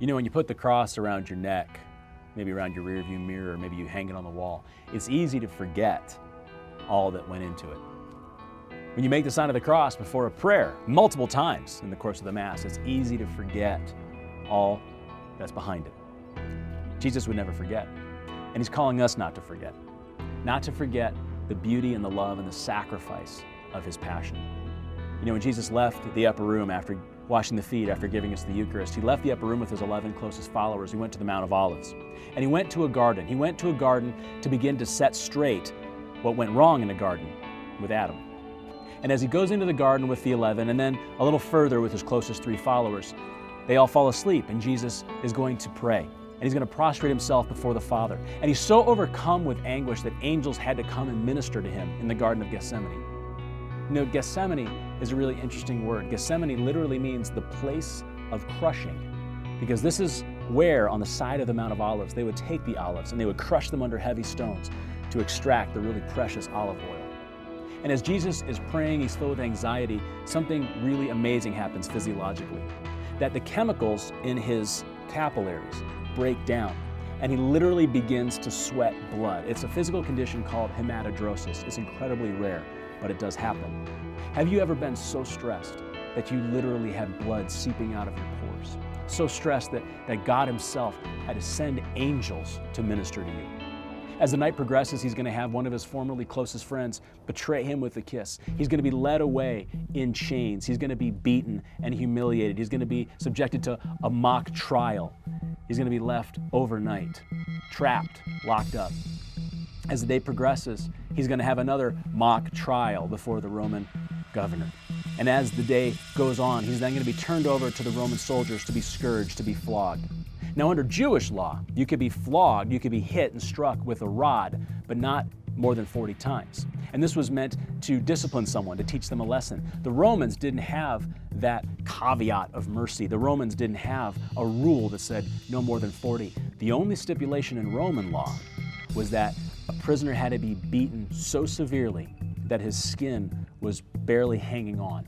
You know, when you put the cross around your neck, maybe around your rearview mirror, maybe you hang it on the wall, it's easy to forget all that went into it. When you make the sign of the cross before a prayer multiple times in the course of the Mass, it's easy to forget all that's behind it. Jesus would never forget, and He's calling us not to forget the beauty and the love and the sacrifice of His passion. You know, when Jesus left the upper room after washing the feet, after giving us the Eucharist, He left the upper room with His 11 closest followers. He went to the Mount of Olives, and He went to a garden. He went to a garden to begin to set straight what went wrong in the garden with Adam. And as He goes into the garden with the 11, and then a little further with His closest 3 followers, they all fall asleep, and Jesus is going to pray. And He's going to prostrate Himself before the Father. And He's so overcome with anguish that angels had to come and minister to Him in the Garden of Gethsemane. You know, Gethsemane is a really interesting word. Gethsemane literally means the place of crushing, because this is where, on the side of the Mount of Olives, they would take the olives and they would crush them under heavy stones to extract the really precious olive oil. And as Jesus is praying, He's filled with anxiety, something really amazing happens physiologically, that the chemicals in His capillaries break down, and He literally begins to sweat blood. It's a physical condition called hematidrosis. It's incredibly rare, but it does happen. Have you ever been so stressed that you literally had blood seeping out of your pores? So stressed that God Himself had to send angels to minister to you. As the night progresses, He's going to have one of His formerly closest friends betray Him with a kiss. He's going to be led away in chains. He's going to be beaten and humiliated. He's going to be subjected to a mock trial. He's going to be left overnight, trapped, locked up. As the day progresses, He's going to have another mock trial before the Roman governor. And as the day goes on, He's then going to be turned over to the Roman soldiers to be scourged, to be flogged. Now, under Jewish law, you could be flogged, you could be hit and struck with a rod, but not more than 40 times. And this was meant to discipline someone, to teach them a lesson. The Romans didn't have that caveat of mercy. The Romans didn't have a rule that said no more than 40. The only stipulation in Roman law was that a prisoner had to be beaten so severely that his skin was barely hanging on.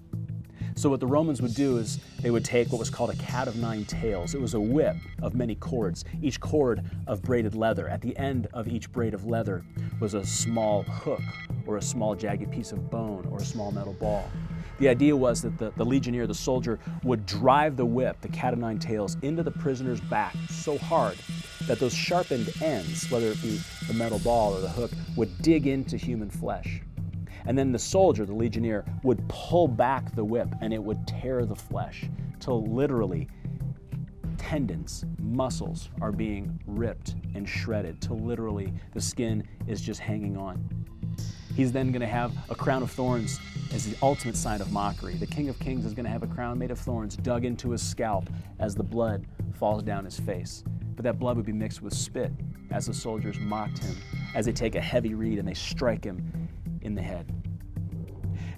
So what the Romans would do is they would take what was called a cat of 9 tails. It was a whip of many cords, each cord of braided leather. At the end of each braid of leather was a small hook or a small jagged piece of bone or a small metal ball. The idea was that the legionnaire, the soldier, would drive the whip, the cat of 9 tails, into the prisoner's back so hard that those sharpened ends, whether it be the metal ball or the hook, would dig into human flesh. And then the soldier, the legionnaire, would pull back the whip and it would tear the flesh till literally tendons, muscles are being ripped and shredded, till literally the skin is just hanging on. He's then going to have a crown of thorns as the ultimate sign of mockery. The King of Kings is going to have a crown made of thorns dug into his scalp as the blood falls down his face. But that blood would be mixed with spit as the soldiers mocked him, as they take a heavy reed and they strike him in the head.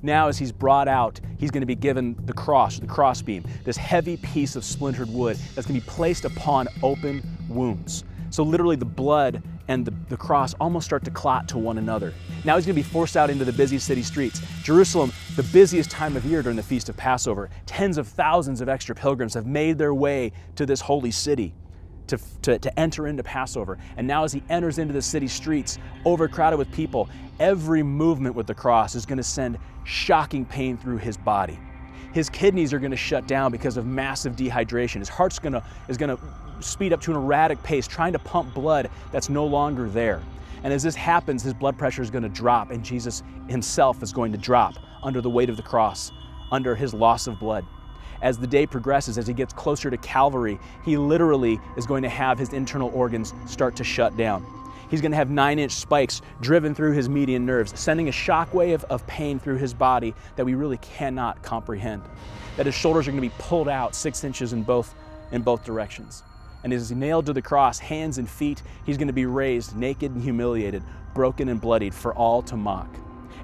Now, as he's brought out, he's going to be given the cross, the crossbeam, this heavy piece of splintered wood that's going to be placed upon open wounds. So literally the blood and the cross almost start to clot to one another. Now he's going to be forced out into the busy city streets. Jerusalem, the busiest time of year during the Feast of Passover. Tens of thousands of extra pilgrims have made their way to this holy city to enter into Passover. And now as he enters into the city streets, overcrowded with people, every movement with the cross is going to send shocking pain through his body. His kidneys are going to shut down because of massive dehydration. His heart's is going to speed up to an erratic pace, trying to pump blood that's no longer there. And as this happens, his blood pressure is going to drop, and Jesus himself is going to drop under the weight of the cross, under his loss of blood. As the day progresses, as he gets closer to Calvary, he literally is going to have his internal organs start to shut down. He's going to have 9-inch spikes driven through his median nerves, sending a shockwave of pain through his body that we really cannot comprehend. That his shoulders are going to be pulled out 6 inches in both directions. And as he's nailed to the cross, hands and feet, he's going to be raised naked and humiliated, broken and bloodied for all to mock.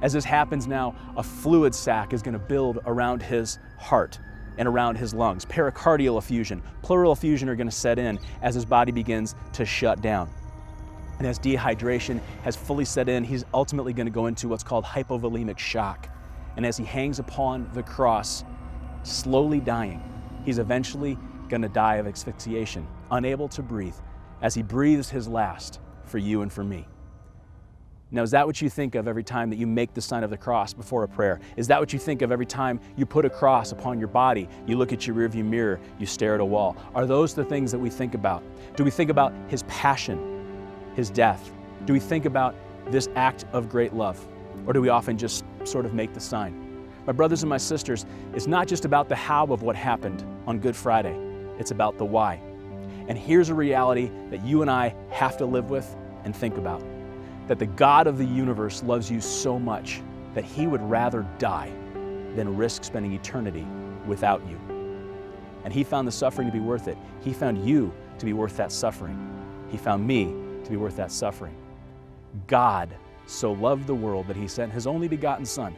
As this happens now, a fluid sac is going to build around his heart and around his lungs. Pericardial effusion, pleural effusion are going to set in as his body begins to shut down. And as dehydration has fully set in, he's ultimately going to go into what's called hypovolemic shock. And as he hangs upon the cross, slowly dying, he's eventually going to die of asphyxiation, unable to breathe, as he breathes his last for you and for me. Now, is that what you think of every time that you make the sign of the cross before a prayer? Is that what you think of every time you put a cross upon your body, you look at your rearview mirror, you stare at a wall? Are those the things that we think about? Do we think about his passion, his death? Do we think about this act of great love? Or do we often just sort of make the sign? My brothers and my sisters, it's not just about the how of what happened on Good Friday. It's about the why. And here's a reality that you and I have to live with and think about. That the God of the universe loves you so much that he would rather die than risk spending eternity without you. And he found the suffering to be worth it. He found you to be worth that suffering. He found me to be worth that suffering. God so loved the world that he sent his only begotten Son,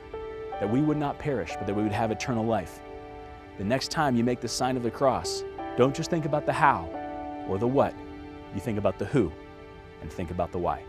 that we would not perish, but that we would have eternal life. The next time you make the sign of the cross, don't just think about the how or the what. You think about the who and think about the why.